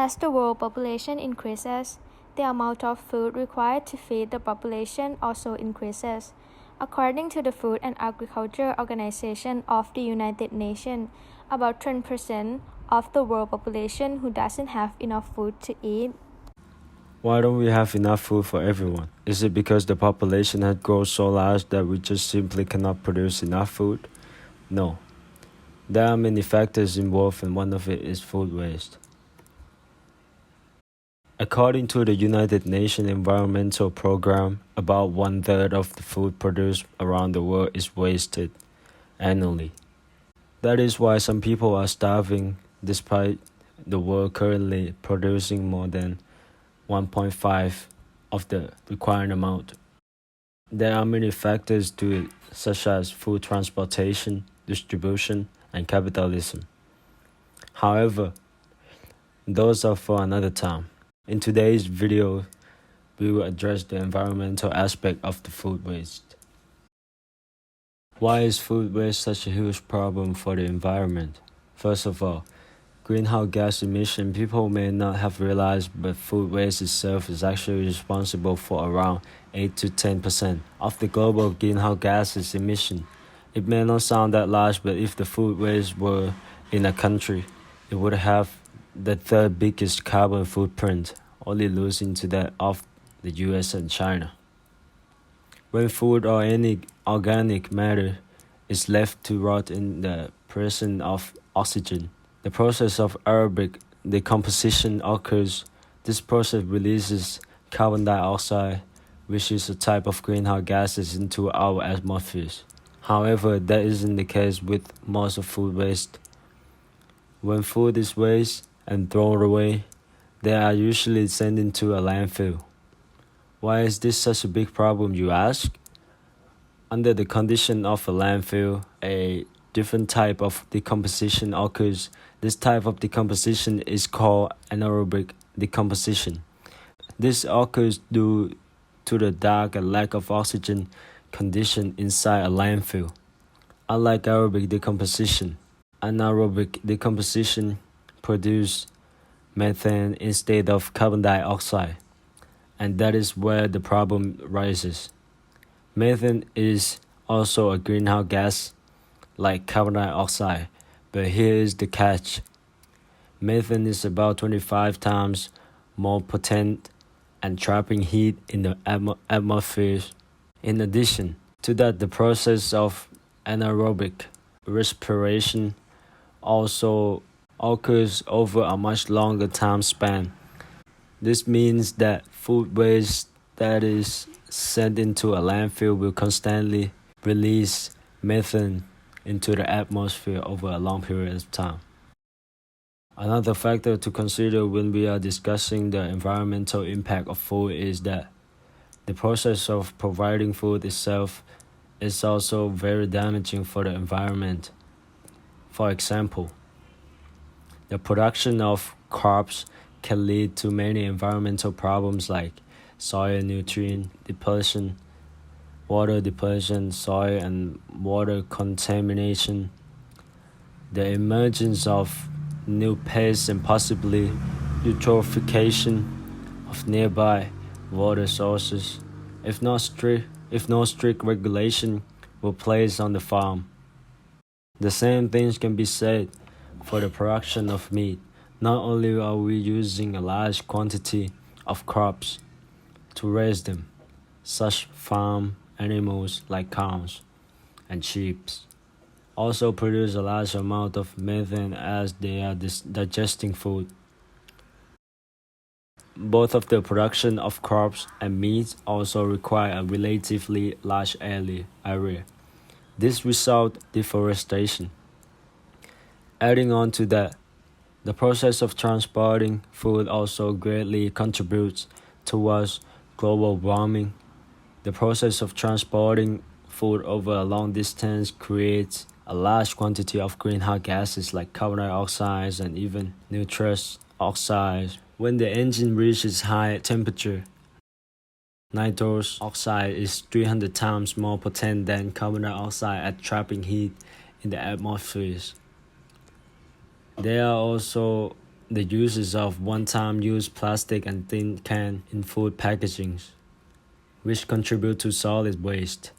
As the world population increases, the amount of food required to feed the population also increases. According to the Food and Agriculture Organization of the United Nations, about 10% of the world population who doesn't have enough food to eat. Why don't we have enough food for everyone? Is it because the population has grown so large that we just simply cannot produce enough food? No. There are many factors involved, and one of it is food waste. According to the United Nations Environmental Programme, about 1/3 of the food produced around the world is wasted annually. That is why some people are starving despite the world currently producing more than 1.5 of the required amount. There are many factors to it, such as food transportation, distribution, and capitalism. However, those are for another time. In today's video, we will address the environmental aspect of the food waste. Why is food waste such a huge problem for the environment? First of all, greenhouse gas emission. People may not have realized, but food waste itself is actually responsible for around 8 to 10% of the global greenhouse gases emission. It may not sound that large, but if the food waste were in a country, it would have the third biggest carbon footprint, only losing to that of the US and China. When food or any organic matter is left to rot in the presence of oxygen, the process of aerobic decomposition occurs. This process releases carbon dioxide, which is a type of greenhouse gases, into our atmosphere. However, that isn't the case with most of food waste. When food is wasted and thrown away, they are usually sent into a landfill. Why is this such a big problem, you ask? Under the condition of a landfill, a different type of decomposition occurs. This type of decomposition is called anaerobic decomposition. This occurs due to the dark and lack of oxygen condition inside a landfill. Unlike aerobic decomposition, anaerobic decomposition produces methane instead of carbon dioxide, and that is where the problem rises. Methane is also a greenhouse gas like carbon dioxide, but here is the catch. Methane is about 25 times more potent and trapping heat in the atmosphere. In addition to that, the process of anaerobic respiration also occurs over a much longer time span. This means that food waste that is sent into a landfill will constantly release methane into the atmosphere over a long period of time. Another factor to consider when we are discussing the environmental impact of food is that the process of providing food itself is also very damaging for the environment. For example, the production of crops can lead to many environmental problems like soil nutrient depletion, water depletion, soil and water contamination, the emergence of new pests, and possibly eutrophication of nearby water sources if no strict regulation were placed on the farm. The same things can be said for the production of meat. Not only are we using a large quantity of crops to raise them, such farm animals like cows and sheep also produce a large amount of methane as they are digesting food. Both of the production of crops and meat also require a relatively large area. This results deforestation. Adding on to that, the process of transporting food also greatly contributes towards global warming. The process of transporting food over a long distance creates a large quantity of greenhouse gases like carbon dioxide and even nitrous oxides. When the engine reaches high temperature, nitrous oxide is 300 times more potent than carbon dioxide at trapping heat in the atmosphere. There are also the uses of one-time use plastic and tin can in food packaging, which contribute to solid waste.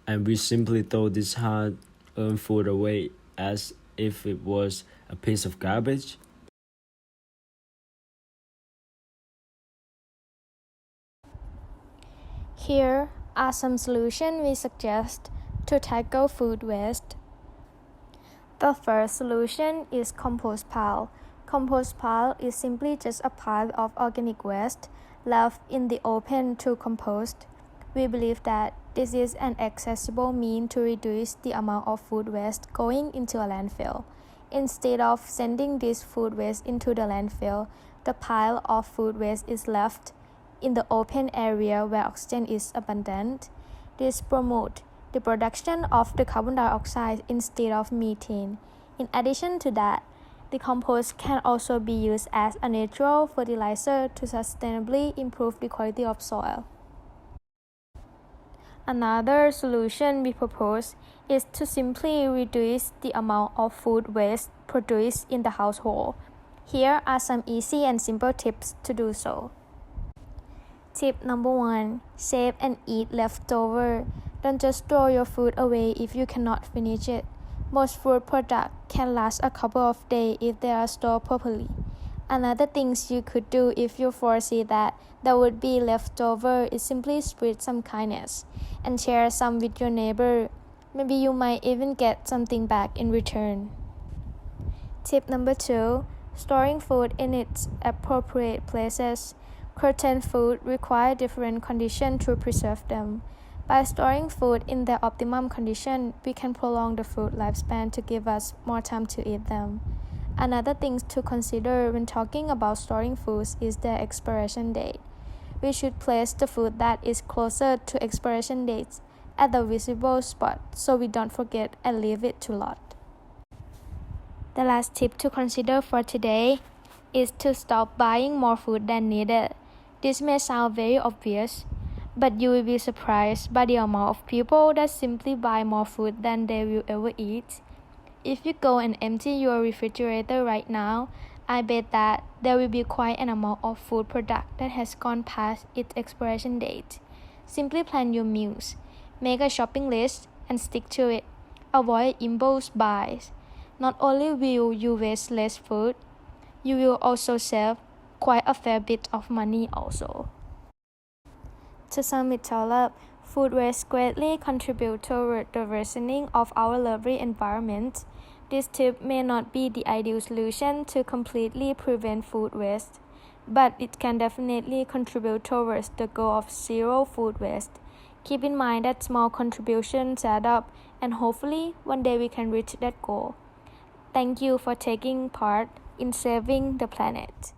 And we simply throw this hard-earned food away as if it was a piece of garbage. Here are some solutions we suggest to tackle food waste. The first solution is compost pile. Compost pile is simply just a pile of organic waste left in the open to compost. We believe that this is an accessible means to reduce the amount of food waste going into a landfill. Instead of sending this food waste into the landfill, the pile of food waste is left in the open area where oxygen is abundant. This promotes the production of the carbon dioxide instead of methane. In addition to that, the compost can also be used as a natural fertilizer to sustainably improve the quality of soil. Another solution we propose is to simply reduce the amount of food waste produced in the household. Here are some easy and simple tips to do so. Tip number 1. Save and eat leftover. Don't just throw your food away if you cannot finish it. Most food products can last a couple of days if they are stored properly. Another thing you could do if you foresee that there would be leftover is simply spread some kindness and share some with your neighbor. Maybe you might even get something back in return. Tip number 2. Storing food in its appropriate places. Certain food require different conditions to preserve them. By storing food in their optimum condition, we can prolong the food lifespan to give us more time to eat them. Another thing to consider when talking about storing foods is their expiration date. We should place the food that is closer to expiration dates at the visible spot so we don't forget and leave it to rot. The last tip to consider for today is to stop buying more food than needed. This may sound very obvious, but you will be surprised by the amount of people that simply buy more food than they will ever eat. If you go and empty your refrigerator right now, I bet that there will be quite an amount of food product that has gone past its expiration date. Simply plan your meals, make a shopping list, and stick to it. Avoid impulse buys. Not only will you waste less food, you will also save quite a fair bit of money also. To sum it all up, food waste greatly contributes toward the worsening of our lovely environment. This tip may not be the ideal solution to completely prevent food waste, but it can definitely contribute towards the goal of zero food waste. Keep in mind that small contributions add up, and hopefully one day we can reach that goal. Thank you for taking part in saving the planet.